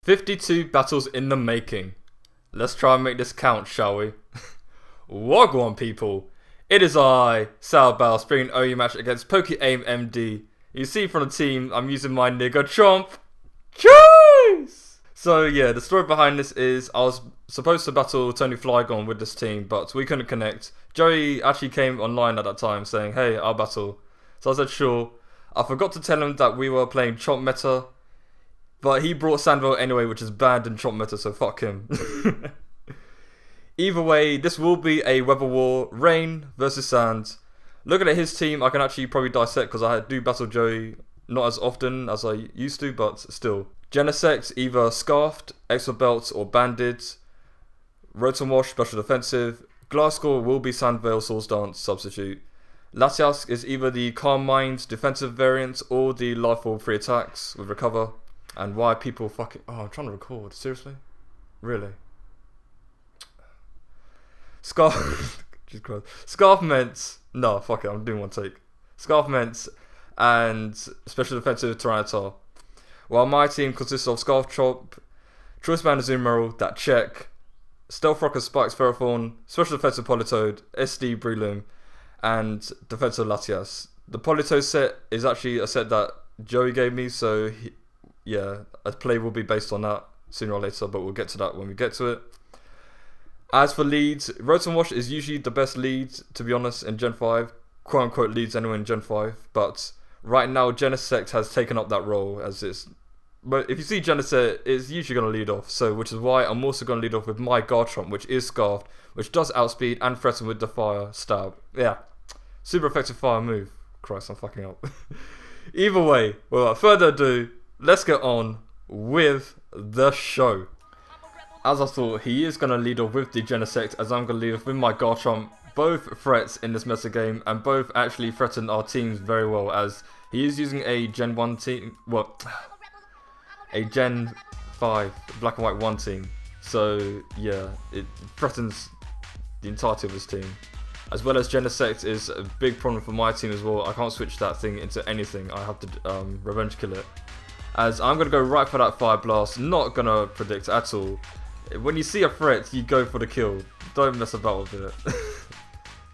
52 battles in the making. Let's try and make this count, shall we? Wagwan people. It is I, SourBawss, bringing an OU match against pokeaimMD. You see from the team, I'm using my nigga Chomp. Cheese! So yeah, the story behind this is I was supposed to battle Tony Flygon with this team, but we couldn't connect. Joey actually came online at that time saying, hey, I'll battle. So I said, sure. I forgot to tell him that we were playing Chomp meta, but he brought Sandville anyway, which is banned in Chomp meta, so fuck him. Either way, this will be a weather war, rain versus sand. Looking at his team, I can actually probably dissect because I do battle Joey not as often as I used to, but still. Genesect, either Scarfed, Extra Belt, or Banded. Rotom-Wash, Special Defensive. Glasgow will be Sandvale, Swords Dance, substitute. Latias is either the Calm Mind defensive variant or the Life Orb 3 attacks with Recover. And why people fucking... Oh, I'm trying to record. Seriously? Really? Scarf... Jesus Christ. Scarf Ments... No, fuck it. I'm doing one take. Scarf Ments and Special Defensive Tyranitar. While my team consists of Scarf Chop, Choice Man Azumarill, that check, Stealth Rocker Spikes Ferrothorn, Special Defensive Politoed, SD Breloom, and Defensive Latias. The Politoed set is actually a set that Joey gave me, so yeah, a play will be based on that sooner or later, but we'll get to that when we get to it. As for leads, Rotom-Wash is usually the best lead, to be honest, in Gen 5. Quote unquote leads anyway in Gen 5, but right now Genesect has taken up that role as it's... But if you see Genesect, it's usually going to lead off, so which is why I'm also going to lead off with my Garchomp, which is Scarfed, which does outspeed and threaten with the Fire Stab. Yeah, super effective fire move. Christ, I'm fucking up. Either way, without further ado, let's get on with the show. As I thought, he is going to lead off with the Genesect, as I'm going to lead off with my Garchomp. Both threats in this meta game, and both actually threaten our teams very well, as he is using a Gen 1 team, well, a Gen 5 Black and White 1 team. So yeah, it threatens the entirety of his team. As well as Genesect is a big problem for my team as well. I can't switch that thing into anything. I have to revenge kill it. As I'm going to go right for that Fire Blast, not going to predict at all. When you see a threat, you go for the kill. Don't mess about with it.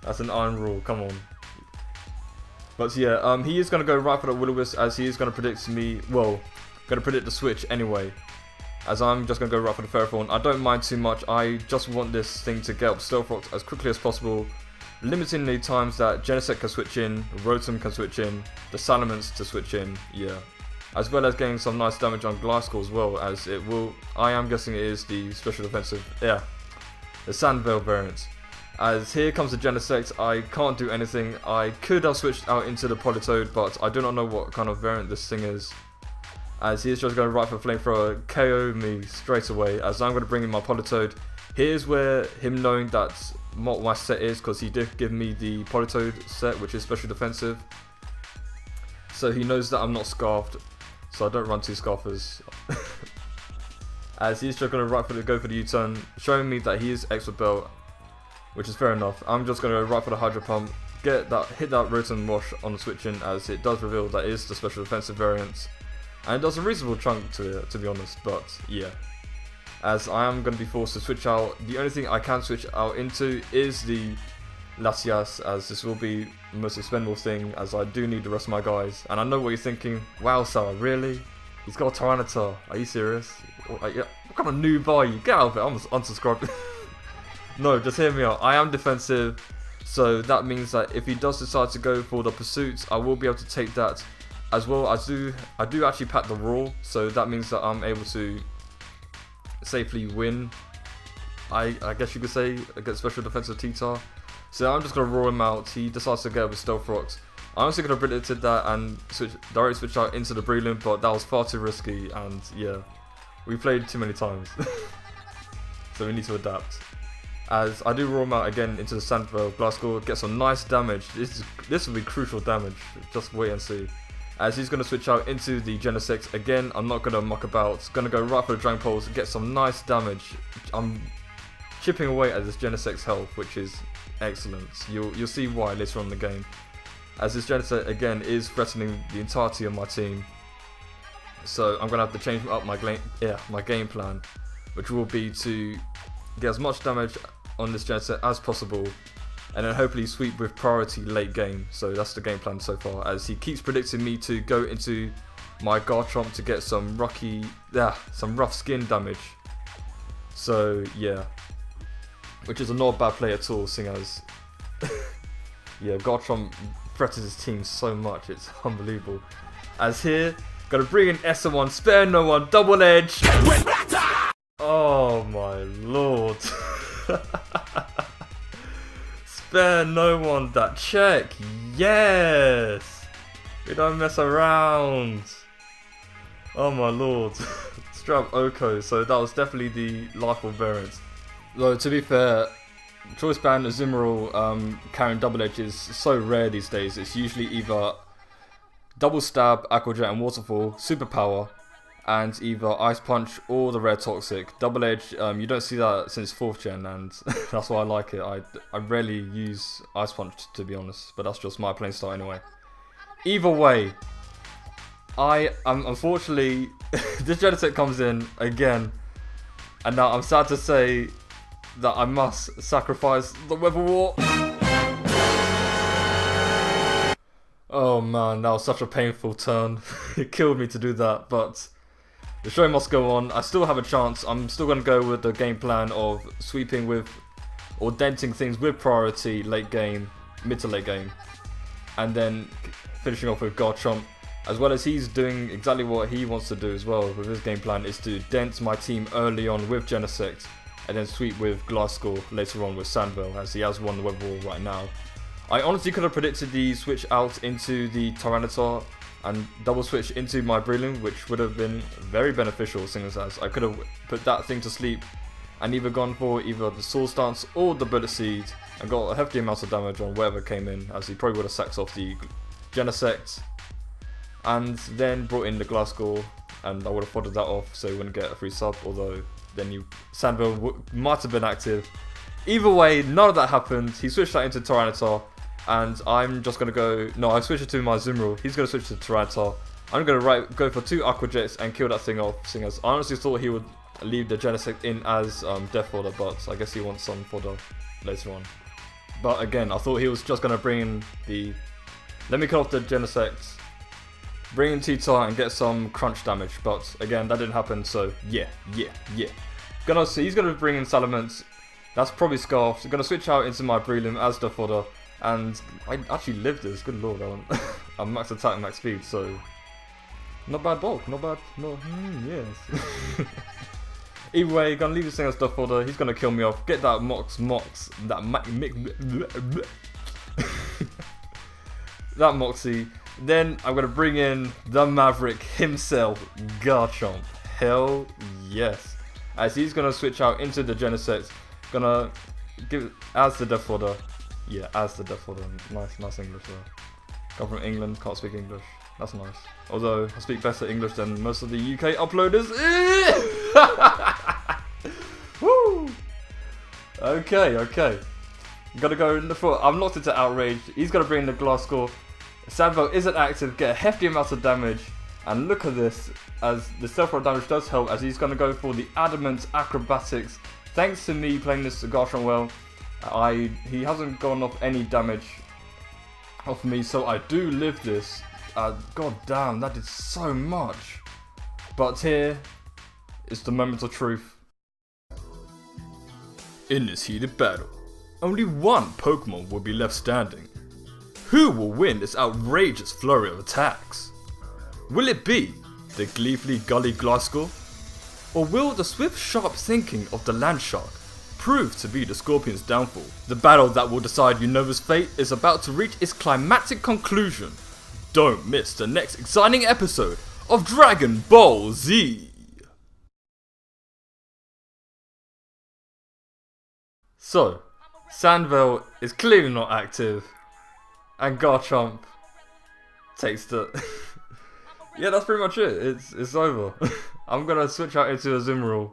That's an iron rule, come on. But yeah, he is going to go right for the Will-O-Wisp, as he is going to predict me, well, going to predict the switch anyway. As I'm just going to go right for the Ferrothorn. I don't mind too much, I just want this thing to get up Stealth Rock as quickly as possible. Limiting the times that Genesect can switch in, Rotom can switch in, the Salamence to switch in, yeah. As well as getting some nice damage on Gliscor as well, as it will, I am guessing it is the Special Defensive, yeah, the Sandvale variant. As here comes the Genesect, I can't do anything. I could have switched out into the Politoed, but I do not know what kind of variant this thing is. As he is just going right for Flamethrower, KO me straight away, as I'm going to bring in my Politoed. Here's where him knowing that what my set is, because he did give me the Politoed set, which is Special Defensive. So he knows that I'm not Scarfed, so I don't run two Scarfers. As he's just going to go for the U-turn, showing me that he is Extra Belt, which is fair enough. I'm just going to go right for the Hydro Pump, hit that Rotom-Wash on the switch in, as it does reveal that it is the Special Defensive variant. And it does a reasonable chunk to it, to be honest, but yeah. As I am going to be forced to switch out, the only thing I can switch out into is the Latias, as this will be the most expendable thing, as I do need the rest of my guys. And I know what you're thinking, wow Sarah, really? He's got a Tyranitar, are you serious? What kind of noob are you? Get out of it, I'm unsubscribed. No, just hear me out, I am defensive, so that means that if he does decide to go for the pursuit, I will be able to take that. As well, I do actually pack the Roar, so that means that I'm able to safely win, I guess you could say, against Special Defensive T-Tar. So I'm just going to roar him out. He decides to get up with Stealth Rocks. I honestly could have predicted that and directly switch out into the Breloom, but that was far too risky, and yeah, we played too many times. So we need to adapt. As I do roar him out again into the Sandvale, Gliscor, get some nice damage. This will be crucial damage, just wait and see. As he's going to switch out into the Genesect again, I'm not going to muck about. Going to go right for the Dragon Pulse, get some nice damage. I'm chipping away at this Genesect's health, which is excellent. You'll see why later on in the game. As this Genesect again is threatening the entirety of my team. So I'm gonna have to change up my game plan, which will be to get as much damage on this Genesect as possible, and then hopefully sweep with priority late game. So that's the game plan so far, as he keeps predicting me to go into my Garchomp to get some rough skin damage. So yeah, which is a not bad play at all, seeing as yeah, Garchomp threatens his team so much, it's unbelievable. As here, gotta bring in SO1, spare no one, double edge. Oh my lord. Spare no one that check. Yes. We don't mess around. Oh my lord. Straight up Oko, so that was definitely the lifeable variant. Though to be fair, Choice Band Azumarill carrying double edge is so rare these days. It's usually either double stab, Aqua Jet and Waterfall, superpower, and either Ice Punch or the rare Toxic. Double edge, you don't see that since 4th gen, and that's why I like it. I rarely use Ice Punch, to be honest, but that's just my playing style anyway. Either way, I am unfortunately this Genesect comes in again, and now I'm sad to say that I must sacrifice the Weather War. Oh man, that was such a painful turn. It killed me to do that, but the show must go on. I still have a chance. I'm still going to go with the game plan of sweeping with or denting things with priority late game, mid to late game, and then finishing off with Garchomp, as well as he's doing exactly what he wants to do as well with his game plan, is to dent my team early on with Genesect and then sweep with Glasgow later on with Sandville, as he has won the Weather War right now. I honestly could have predicted the switch out into the Tyranitar and double switch into my Breloom, which would have been very beneficial, seeing as I could have put that thing to sleep and either gone for either the Swords Dance or the Bullet Seed and got a hefty amount of damage on wherever came in, as he probably would have sacked off the Genesect and then brought in the Glasgow, and I would have foddered that off so he wouldn't get a free sub, although then Sandville might have been active. Either way, none of that happened. He switched that into Tyranitar, and I'm just going to go... No, I switched it to my Azumarill. He's going to switch to Tyranitar. I'm going to go for 2 Aqua Jets and kill that thing off, seeing as I honestly thought he would leave the Genesect in as death fodder, but I guess he wants some fodder later on. But again, I thought he was just going to bring in the... Let me kill off the Genesect, bring in T-Tar and get some crunch damage, but again, that didn't happen, so yeah. He's going to bring in Salamence. That's probably Scarf. Going to switch out into my Breloom as the fodder. And I actually lived this, good lord, I'm max attack, max speed, so not bad bulk, not bad, yes. Either way, gonna leave this thing as stuff fodder, he's gonna kill me off, get that Mox, that Moxie, then I'm gonna bring in the Maverick himself, Garchomp, hell yes. As he's gonna switch out into the Genesect, gonna give it as the death fodder. Yeah, as the death fodder. Nice English there. Come from England, can't speak English. That's nice. Although I speak better English than most of the UK uploaders. Woo! Okay. Gotta go in the foot. I'm locked into Outrage. He's gonna bring in the Glasgow. Sandville isn't active, get a hefty amount of damage. And look at this, as the stealth roll damage does help, as he's gonna go for the Adamant Acrobatics. Thanks to me playing this Garchomp well, he hasn't gone off any damage off me, so I do live this. God damn, that did so much. But here is the moment of truth. In this heated battle, only one Pokemon will be left standing. Who will win this outrageous flurry of attacks? Will it be the gleefully gully Glasgow? Or will the swift sharp thinking of the Landshark prove to be the Scorpion's downfall? The battle that will decide Unova's fate is about to reach its climactic conclusion. Don't miss the next exciting episode of Dragon Ball Z! So, Sandville is clearly not active, and Garchomp takes the... Yeah, that's pretty much it. It's over. I'm gonna switch out into Azumarill.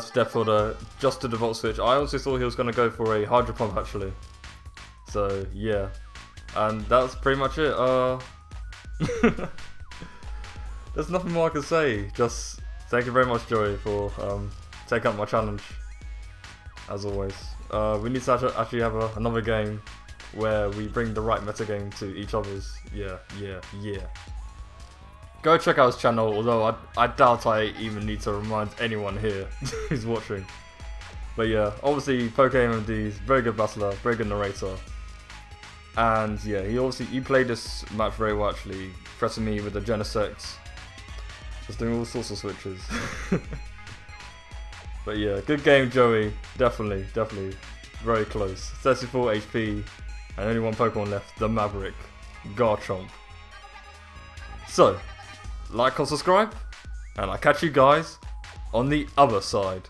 Step fodder, just to the Volt Switch. I also thought he was gonna go for a Hydro Pump actually. So yeah, and that's pretty much it. there's nothing more I can say. Just thank you very much, Joey, for taking up my challenge. As always, we need to actually have another game where we bring the right meta game to each other's. Yeah. Go check out his channel, although I doubt I even need to remind anyone here who's watching. But yeah, obviously pokeaimMD is very good battler, very good narrator. And yeah, he played this match very well actually, pressing me with the Genesect. Just doing all sorts of switches. But yeah, good game, Joey. Definitely. Very close. 34 HP and only one Pokemon left, the Maverick. Garchomp. So, like and subscribe, and I'll catch you guys on the other side.